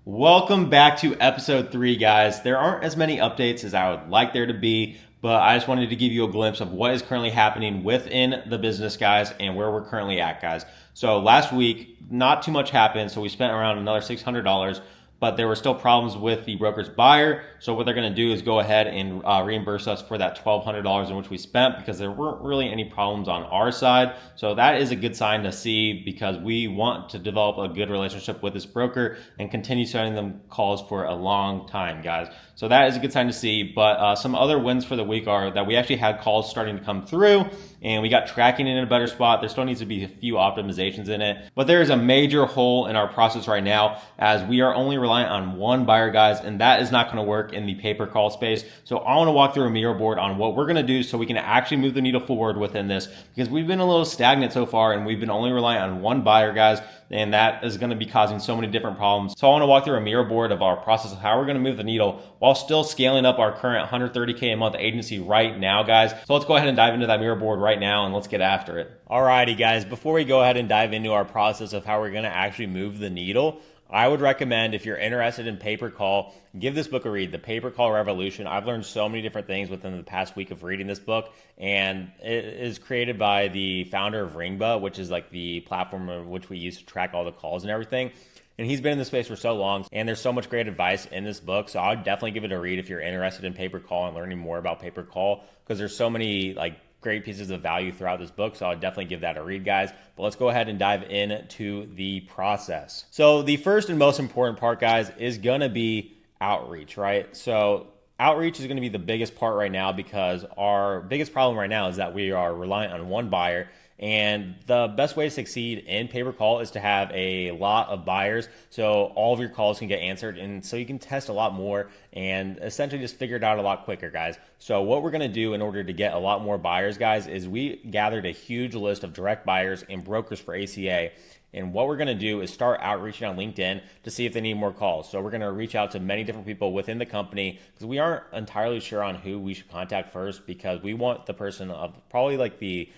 Welcome back to episode 3, guys. There aren't as many updates as I would like there to be, but I just wanted to give you a glimpse of what is currently happening within the business, guys, and where we're currently at, guys. So last week, not too much happened, so we spent around another $600, but there were still problems with the broker's buyer. So what they're going to do is go ahead and reimburse us for that $1,200 in which we spent, because there weren't really any problems on our side. So that is a good sign to see, because we want to develop a good relationship with this broker and continue sending them calls for a long time, guys. So that is a good sign to see. But some other wins for the week are that we actually had calls starting to come through, and we got tracking in a better spot. There still needs to be a few optimizations in it, but there is a major hole in our process right now, as we are only relying on one buyer, guys, and that is not going to work in the paper call space. So I want to walk through a mirror board on what we're going to do so we can actually move the needle forward within this, because we've been a little stagnant so far and we've been only relying on one buyer, guys, and that is going to be causing so many different problems. So I want to walk through a mirror board of our process of how we're going to move the needle while still scaling up our current $130K a month agency right now, guys. So let's go ahead and dive into that mirror board right now and let's get after it. Alrighty, guys, before we go ahead and dive into our process of how we're going to actually move the needle, I would recommend, if you're interested in pay per call, give this book a read, The Pay Per Call Revolution. I've learned so many different things within the past week of reading this book, and it is created by the founder of Ringba, which is like the platform in which we use to track all the calls and everything. And he's been in this space for so long, and there's so much great advice in this book. So I would definitely give it a read if you're interested in pay per call and learning more about pay per call, because there's so many great pieces of value throughout this book. So I'll definitely give that a read, guys. But let's go ahead and dive into the process. So the first and most important part, guys, is gonna be outreach, right? So outreach is gonna be the biggest part right now, because our biggest problem right now is that we are reliant on one buyer. And the best way to succeed in pay per call is to have a lot of buyers, so all of your calls can get answered, and so you can test a lot more and essentially just figure it out a lot quicker, guys. So what we're going to do in order to get a lot more buyers, guys, is we gathered a huge list of direct buyers and brokers for ACA. And what we're going to do is start outreaching on LinkedIn to see if they need more calls. So we're going to reach out to many different people within the company, because we aren't entirely sure on who we should contact first, because we want the person of probably like the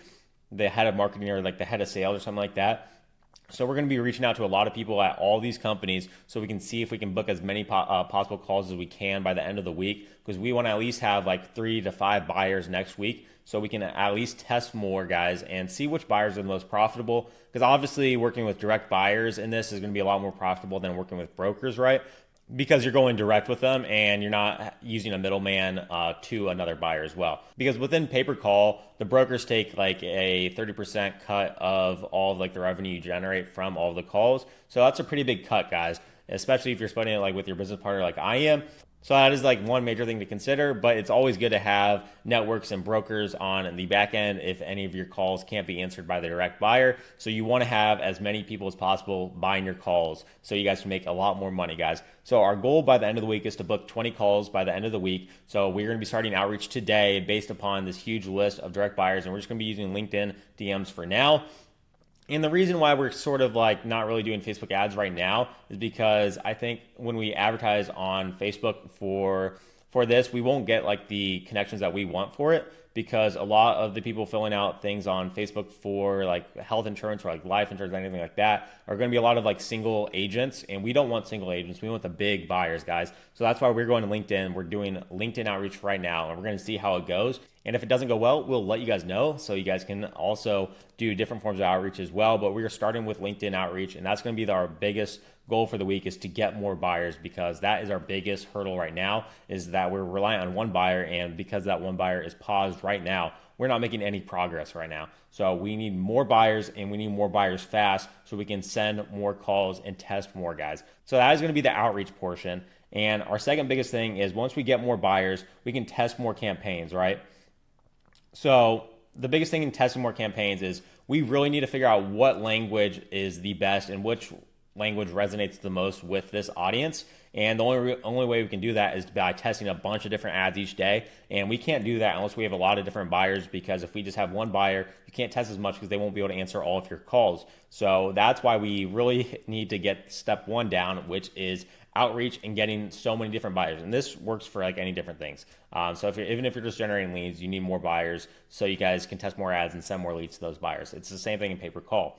head of marketing or like the head of sales or something like that. So we're going to be reaching out to a lot of people at all these companies so we can see if we can book as many possible calls as we can by the end of the week, because we want to at least have like 3 to 5 buyers next week, so we can at least test more, guys, and see which buyers are the most profitable, because obviously working with direct buyers in this is going to be a lot more profitable than working with brokers, right? Because you're going direct with them and you're not using a middleman to another buyer as well. Because within pay per call, the brokers take like a 30% cut of all of like the revenue you generate from all of the calls. So that's a pretty big cut, guys, especially if you're splitting it like with your business partner like I am. So that is like one major thing to consider, but it's always good to have networks and brokers on the back end if any of your calls can't be answered by the direct buyer. So you want to have as many people as possible buying your calls so you guys can make a lot more money, guys. So our goal by the end of the week is to book 20 calls by the end of the week. So we're going to be starting outreach today based upon this huge list of direct buyers, and we're just going to be using LinkedIn DMs for now. And the reason why we're sort of like not really doing Facebook ads right now is because I think when we advertise on Facebook for this, we won't get like the connections that we want for it, because a lot of the people filling out things on Facebook for like health insurance or like life insurance or anything like that are going to be a lot of like single agents, and we don't want single agents. We want the big buyers, guys. So that's why we're going to LinkedIn. We're doing LinkedIn outreach right now, and we're going to see how it goes. And if it doesn't go well, we'll let you guys know, so you guys can also do different forms of outreach as well. But we are starting with LinkedIn outreach, and that's going to be our biggest goal for the week, is to get more buyers, because that is our biggest hurdle right now, is that we're relying on one buyer, and because that one buyer is paused right now, we're not making any progress right now. So we need more buyers, and we need more buyers fast so we can send more calls and test more, guys. So that is going to be the outreach portion. And our second biggest thing is once we get more buyers, we can test more campaigns, right? So the biggest thing in testing more campaigns is we really need to figure out what language is the best and which language resonates the most with this audience. And the only way we can do that is by testing a bunch of different ads each day. And we can't do that unless we have a lot of different buyers, because if we just have one buyer, you can't test as much because they won't be able to answer all of your calls. So that's why we really need to get step 1 down, which is outreach and getting so many different buyers. And this works for like any different things. So even if you're just generating leads, you need more buyers so you guys can test more ads and send more leads to those buyers. It's the same thing in pay per call.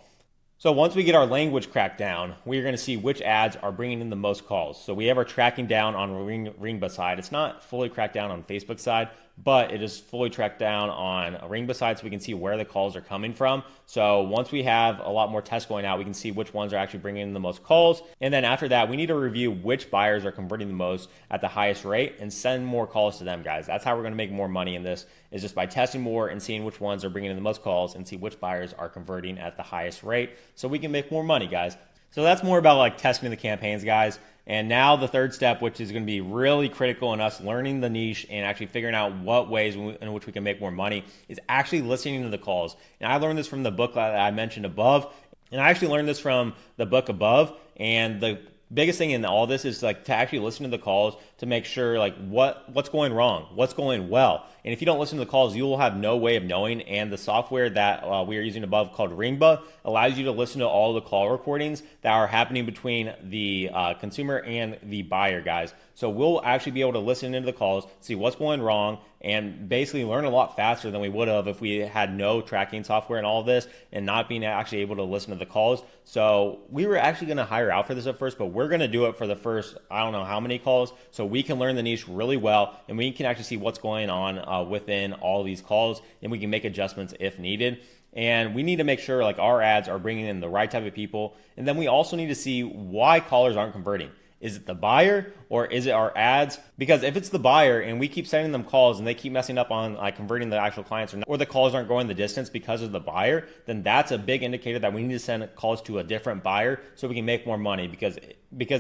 So once we get our language cracked down, we're going to see which ads are bringing in the most calls. So we have our tracking down on Ringba side. It's not fully cracked down on Facebook side, but it is fully tracked down on Ringba side, so we can see where the calls are coming from. So once we have a lot more tests going out, we can see which ones are actually bringing in the most calls. And then after that, we need to review which buyers are converting the most at the highest rate and send more calls to them, guys. That's how we're going to make more money in this, is just by testing more and seeing which ones are bringing in the most calls and see which buyers are converting at the highest rate, so we can make more money, guys. So that's more about like testing the campaigns, guys. And now the third step, which is going to be really critical in us learning the niche and actually figuring out what ways in which we can make more money, is actually listening to the calls. And I learned this from the book that I mentioned above. And I actually learned this from the book above. And the biggest thing in all this is like to actually listen to the calls to make sure like what's going wrong, what's going well. And if you don't listen to the calls, you will have no way of knowing. And the software that we are using above called Ringba allows you to listen to all the call recordings that are happening between the consumer and the buyer, guys. So we'll actually be able to listen into the calls, see what's going wrong, and basically learn a lot faster than we would have if we had no tracking software and all of this and not being actually able to listen to the calls. So we were actually going to hire out for this at first, but we're going to do it for the first, I don't know how many calls, so we can learn the niche really well and we can actually see what's going on within all these calls, and we can make adjustments if needed. And we need to make sure like our ads are bringing in the right type of people. And then we also need to see why callers aren't converting. Is it the buyer or is it our ads? Because if it's the buyer and we keep sending them calls and they keep messing up on like converting the actual clients, or the calls aren't going the distance because of the buyer, then that's a big indicator that we need to send calls to a different buyer so we can make more money. Because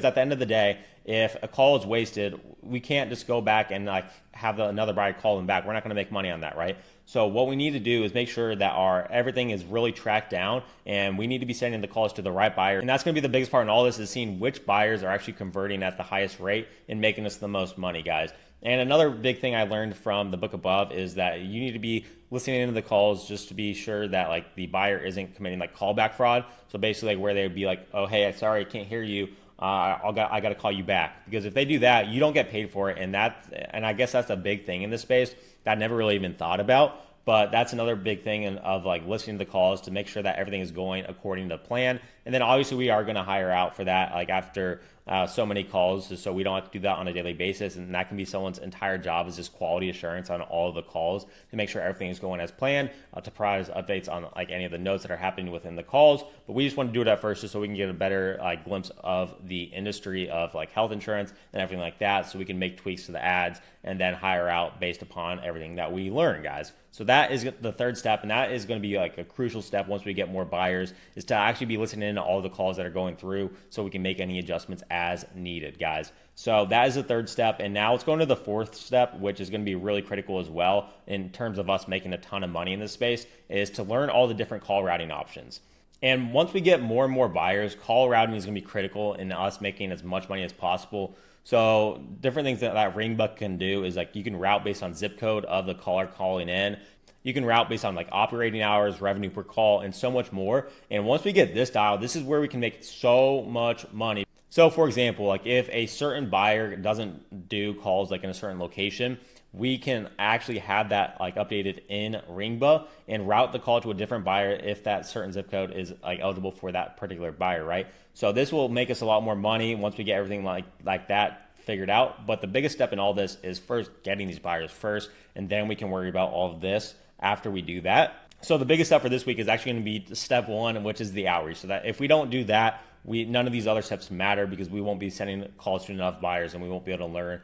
at the end of the day, if a call is wasted, we can't just go back and like have another buyer call them back. We're not going to make money on that, right? So what we need to do is make sure that everything is really tracked down, and we need to be sending the calls to the right buyer. And that's going to be the biggest part in all this, is seeing which buyers are actually converting at the highest rate and making us the most money, guys. And another big thing I learned from the book above is that you need to be listening into the calls just to be sure that like the buyer isn't committing like callback fraud. So basically like where they would be like, oh, hey, sorry, I can't hear you. I got to call you back. Because if they do that, you don't get paid for it. And I guess that's a big thing in this space that I never really even thought about. But that's another big thing of like listening to the calls to make sure that everything is going according to plan. And then obviously we are going to hire out for that, like after so many calls, so we don't have to do that on a daily basis. And that can be someone's entire job, is just quality assurance on all of the calls to make sure everything is going as planned, to provide updates on like any of the notes that are happening within the calls. But we just want to do it at first just so we can get a better like glimpse of the industry of like health insurance and everything like that, so we can make tweaks to the ads and then hire out based upon everything that we learn, guys. So that is the third step, and that is going to be like a crucial step once we get more buyers, is to actually be listening to all the calls that are going through so we can make any adjustments as needed, guys. So that is the third step. And now let's go into the fourth step, which is going to be really critical as well in terms of us making a ton of money in this space, is to learn all the different call routing options. And once we get more and more buyers, call routing is going to be critical in us making as much money as possible. So different things that Ringbuck can do is like you can route based on zip code of the caller calling in. You can route based on like operating hours, revenue per call, and so much more. And once we get this dialed, this is where we can make so much money. So for example, like if a certain buyer doesn't do calls like in a certain location, we can actually have that like updated in Ringba and route the call to a different buyer if that certain zip code is like eligible for that particular buyer, right? So this will make us a lot more money once we get everything like that figured out. But the biggest step in all this is first getting these buyers first, and then we can worry about all of this after we do that. So the biggest step for this week is actually going to be step one, which is the outreach. So that if we don't do that, none of these other steps matter, because we won't be sending calls to enough buyers and we won't be able to learn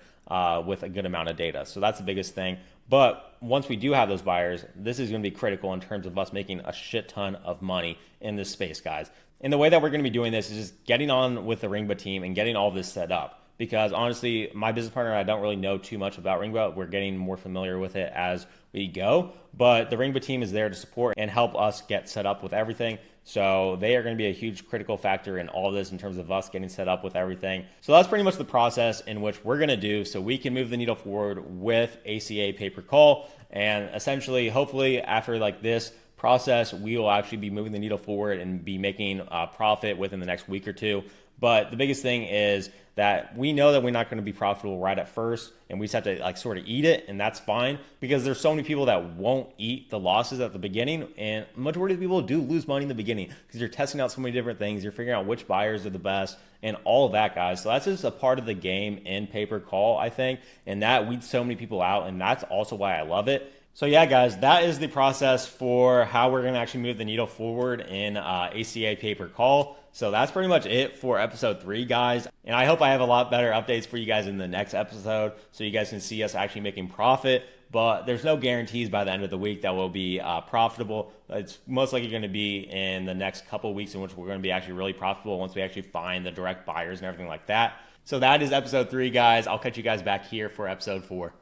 with a good amount of data. So that's the biggest thing. But once we do have those buyers, this is going to be critical in terms of us making a shit ton of money in this space, guys. And the way that we're going to be doing this is just getting on with the Ringba team and getting all this set up. Because honestly, my business partner and I don't really know too much about Ringba. We're getting more familiar with it as we go. But the Ringba team is there to support and help us get set up with everything. So they are going to be a huge critical factor in all this in terms of us getting set up with everything. So that's pretty much the process in which we're going to do so we can move the needle forward with ACA pay-per-call. And essentially, hopefully after like this process, we will actually be moving the needle forward and be making a profit within the next week or two. But the biggest thing is that we know that we're not going to be profitable right at first, and we just have to like sort of eat it, and that's fine because there's so many people that won't eat the losses at the beginning, and majority of people do lose money in the beginning because you're testing out so many different things, you're figuring out which buyers are the best, and all of that, guys. So that's just a part of the game in pay-per-call, I think, and that weeds so many people out, and that's also why I love it. So yeah, guys, that is the process for how we're going to actually move the needle forward in ACA pay-per-call. So that's pretty much it for episode 3, guys. And I hope I have a lot better updates for you guys in the next episode so you guys can see us actually making profit. But there's no guarantees by the end of the week that we'll be profitable. It's most likely going to be in the next couple of weeks in which we're going to be actually really profitable once we actually find the direct buyers and everything like that. So that is episode 3, guys. I'll catch you guys back here for episode 4.